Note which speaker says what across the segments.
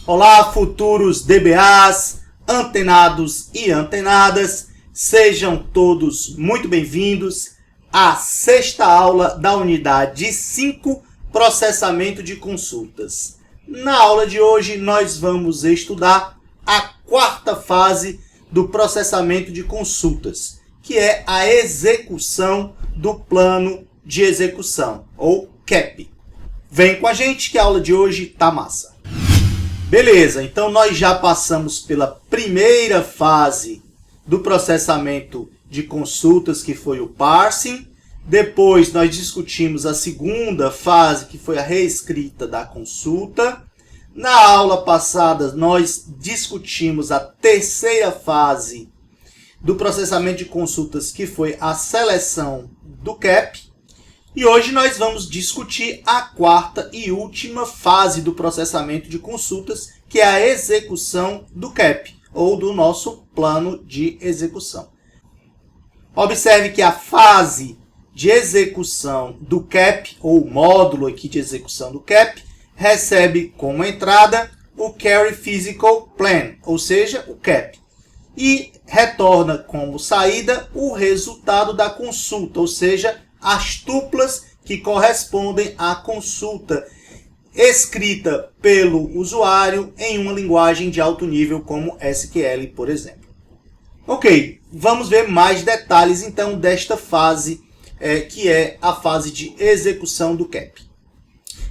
Speaker 1: Olá, futuros DBAs, antenados e antenadas, sejam todos muito bem-vindos à sexta aula da unidade 5, processamento de consultas. Na aula de hoje, nós vamos estudar a quarta fase do processamento de consultas, que é a execução do plano de execução, ou CAP. Vem com a gente que a aula de hoje tá massa. Beleza, então nós já passamos pela primeira fase do processamento de consultas, que foi o parsing. Depois nós discutimos a segunda fase, que foi a reescrita da consulta. Na aula passada nós discutimos a terceira fase do processamento de consultas, que foi a seleção do CAP. E hoje nós vamos discutir a quarta e última fase do processamento de consultas, que é a execução do CAP, ou do nosso plano de execução. Observe que a fase de execução do CAP, ou módulo aqui de execução do CAP, recebe como entrada o Carry Physical Plan, ou seja, o CAP. E retorna como saída o resultado da consulta, ou seja, as tuplas que correspondem à consulta escrita pelo usuário em uma linguagem de alto nível como SQL, por exemplo. Ok, vamos ver mais detalhes então desta fase, que é a fase de execução do CAP.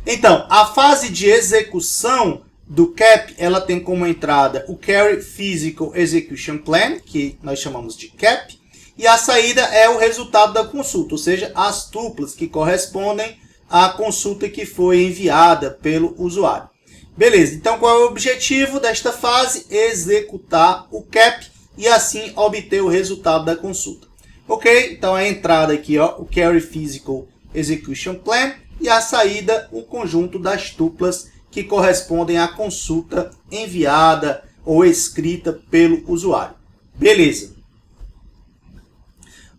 Speaker 1: Então, a fase de execução do CAP, ela tem como entrada o Carry Physical Execution Plan, que nós chamamos de CAP, e a saída é o resultado da consulta, ou seja, as tuplas que correspondem à consulta que foi enviada pelo usuário. Beleza, então qual é o objetivo desta fase? Executar o CAP e assim obter o resultado da consulta. Ok, então a entrada aqui, ó, o Carry Physical Execution Plan, e a saída, o conjunto das tuplas que correspondem à consulta enviada ou escrita pelo usuário. Beleza.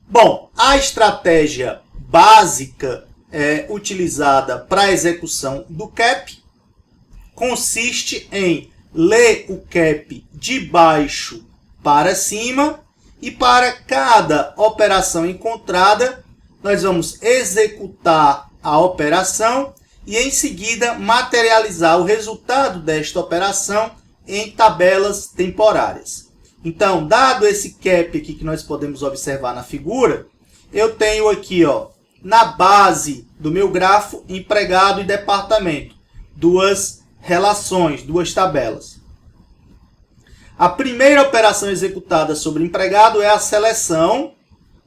Speaker 1: Bom, a estratégia básica utilizada para a execução do CAP consiste em ler o CAP de baixo para cima, e para cada operação encontrada, nós vamos executar a operação e em seguida materializar o resultado desta operação em tabelas temporárias. Então, dado esse CAP aqui que nós podemos observar na figura, eu tenho aqui, ó, na base do meu grafo, empregado e departamento, duas relações, duas tabelas. A primeira operação executada sobre empregado é a seleção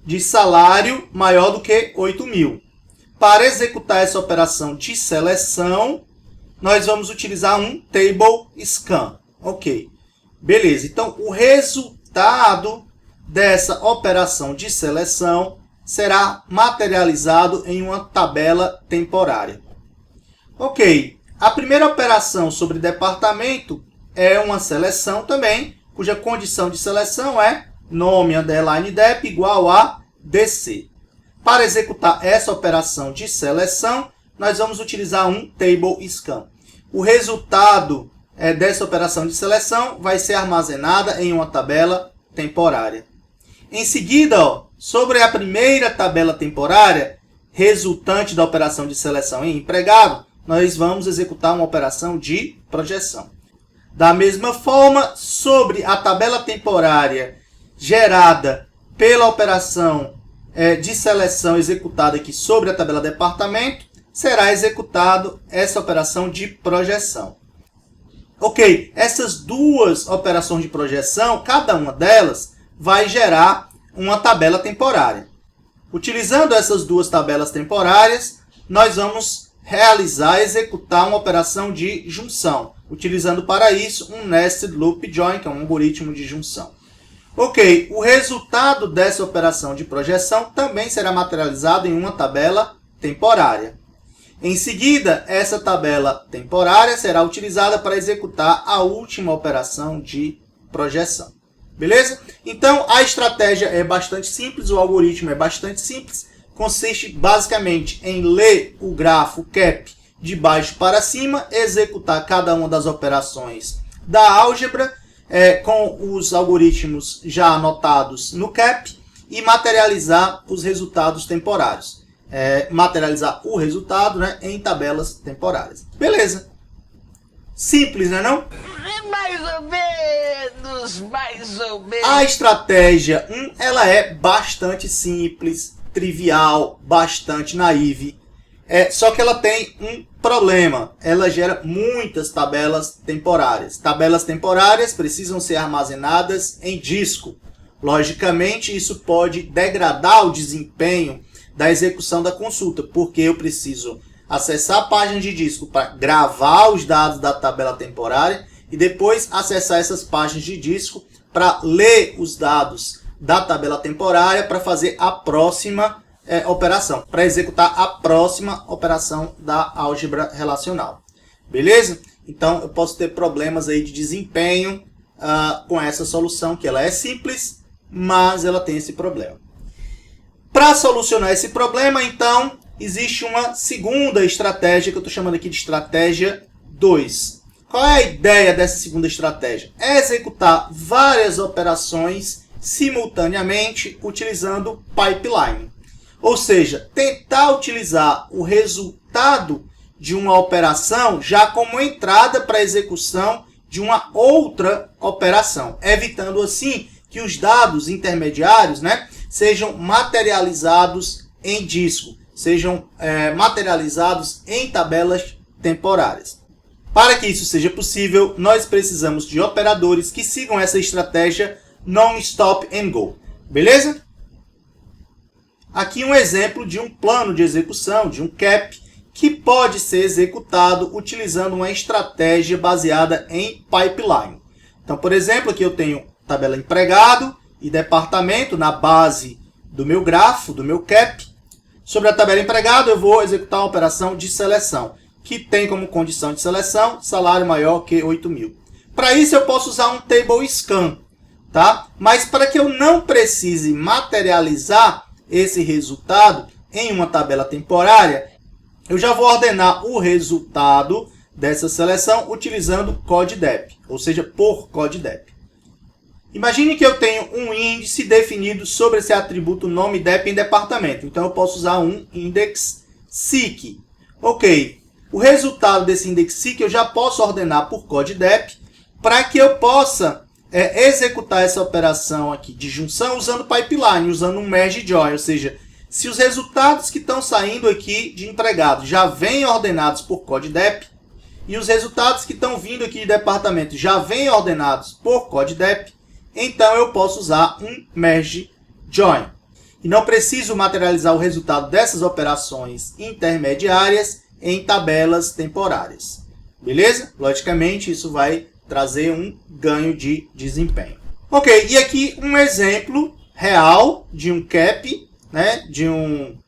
Speaker 1: de salário maior do que 8.000. Para executar essa operação de seleção, nós vamos utilizar um table scan. Ok. Beleza, então o resultado dessa operação de seleção será materializado em uma tabela temporária. Ok, a primeira operação sobre departamento é uma seleção também, cuja condição de seleção é nome underline dep igual a DC. Para executar essa operação de seleção, nós vamos utilizar um table scan. O resultado dessa operação de seleção vai ser armazenada em uma tabela temporária. Em seguida, ó, sobre a primeira tabela temporária, resultante da operação de seleção em empregado, nós vamos executar uma operação de projeção. Da mesma forma, sobre a tabela temporária gerada pela operação de seleção executada aqui sobre a tabela departamento, será executado essa operação de projeção. Ok, essas duas operações de projeção, cada uma delas vai gerar uma tabela temporária. Utilizando essas duas tabelas temporárias, nós vamos executar uma operação de junção, utilizando para isso um Nested Loop Join, que é um algoritmo de junção. Ok, o resultado dessa operação de projeção também será materializado em uma tabela temporária. Em seguida, essa tabela temporária será utilizada para executar a última operação de projeção. Beleza? Então, a estratégia é bastante simples, o algoritmo é bastante simples. Consiste basicamente em ler o grafo CAP de baixo para cima, executar cada uma das operações da álgebra com os algoritmos já anotados no CAP e materializar os resultados temporários. Materializar o resultado, né, em tabelas temporárias. Beleza. Simples, não é não?
Speaker 2: Mais ou menos, mais ou menos.
Speaker 1: A estratégia 1, ela é bastante simples, trivial, bastante naive. Só que ela tem um problema. Ela gera muitas tabelas temporárias. Tabelas temporárias precisam ser armazenadas em disco. Logicamente, isso pode degradar o desempenho da execução da consulta, porque eu preciso acessar a página de disco para gravar os dados da tabela temporária e depois acessar essas páginas de disco para ler os dados da tabela temporária para fazer a próxima operação, para executar a próxima operação da álgebra relacional. Beleza? Então, eu posso ter problemas aí de desempenho com essa solução, que ela é simples, mas ela tem esse problema. Para solucionar esse problema, então, existe uma segunda estratégia, que eu estou chamando aqui de estratégia 2. Qual é a ideia dessa segunda estratégia? É executar várias operações simultaneamente utilizando pipeline. Ou seja, tentar utilizar o resultado de uma operação já como entrada para a execução de uma outra operação, evitando assim que os dados intermediários, né, sejam materializados em disco, sejam materializados em tabelas temporárias. Para que isso seja possível, nós precisamos de operadores que sigam essa estratégia non-stop and go. Beleza? Aqui um exemplo de um plano de execução, de um CAP, que pode ser executado utilizando uma estratégia baseada em pipeline. Então, por exemplo, aqui eu tenho tabela empregado e departamento na base do meu grafo, do meu CAP. Sobre a tabela empregado, eu vou executar uma operação de seleção, que tem como condição de seleção salário maior que 8.000. Para isso, eu posso usar um table scan, tá? Mas para que eu não precise materializar esse resultado em uma tabela temporária, eu já vou ordenar o resultado dessa seleção utilizando CODEDEP, ou seja, por CODEDEP. Imagine que eu tenho um índice definido sobre esse atributo nome DEP em departamento. Então, eu posso usar um index seek. Ok, o resultado desse index seek eu já posso ordenar por CODEDEP para que eu possa executar essa operação aqui de junção usando pipeline, usando um merge join. Ou seja, se os resultados que estão saindo aqui de empregado já vêm ordenados por CODEDEP e os resultados que estão vindo aqui de departamento já vêm ordenados por CODEDEP, então eu posso usar um merge join. E não preciso materializar o resultado dessas operações intermediárias em tabelas temporárias. Beleza? Logicamente, isso vai trazer um ganho de desempenho. Ok, e aqui um exemplo real de um CAP, né, de um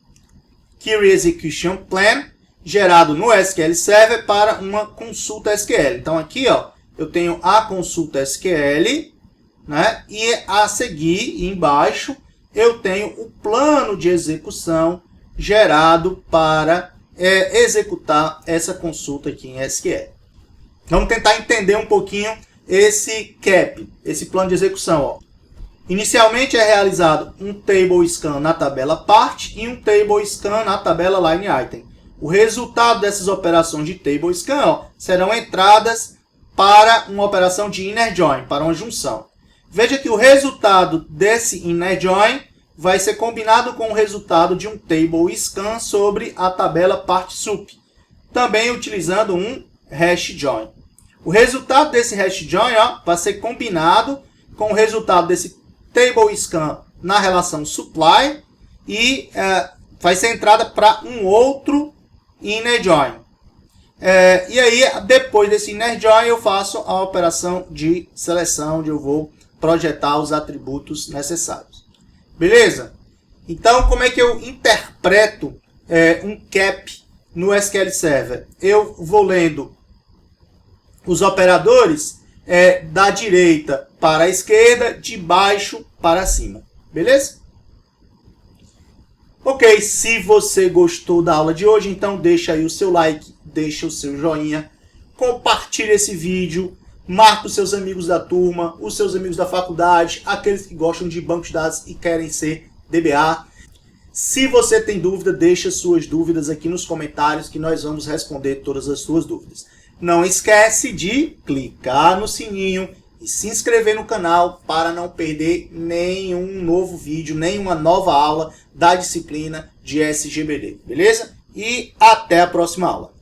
Speaker 1: Query Execution Plan, gerado no SQL Server para uma consulta SQL. Então aqui eu tenho a consulta SQL, né? E a seguir, embaixo, eu tenho o plano de execução gerado para executar essa consulta aqui em SQL. Vamos tentar entender um pouquinho esse CAP, esse plano de execução. Inicialmente é realizado um table scan na tabela part e um table scan na tabela line item. O resultado dessas operações de table scan serão entradas para uma operação de inner join, para uma junção. Veja que o resultado desse inner join vai ser combinado com o resultado de um table scan sobre a tabela partsup, também utilizando um hash join. O resultado desse hash join vai ser combinado com o resultado desse table scan na relação supply e vai ser entrada para um outro inner join. E aí, depois desse inner join, eu faço a operação de seleção, onde eu vou projetar os atributos necessários. Beleza? Então, como é que eu interpreto um CAP no SQL Server? Eu vou lendo os operadores da direita para a esquerda, de baixo para cima. Beleza? Ok, se você gostou da aula de hoje, então deixa aí o seu like, deixa o seu joinha, compartilha esse vídeo, marca os seus amigos da turma, os seus amigos da faculdade, aqueles que gostam de banco de dados e querem ser DBA. Se você tem dúvida, deixa suas dúvidas aqui nos comentários que nós vamos responder todas as suas dúvidas. Não esquece de clicar no sininho e se inscrever no canal para não perder nenhum novo vídeo, nenhuma nova aula da disciplina de SGBD, beleza? E até a próxima aula.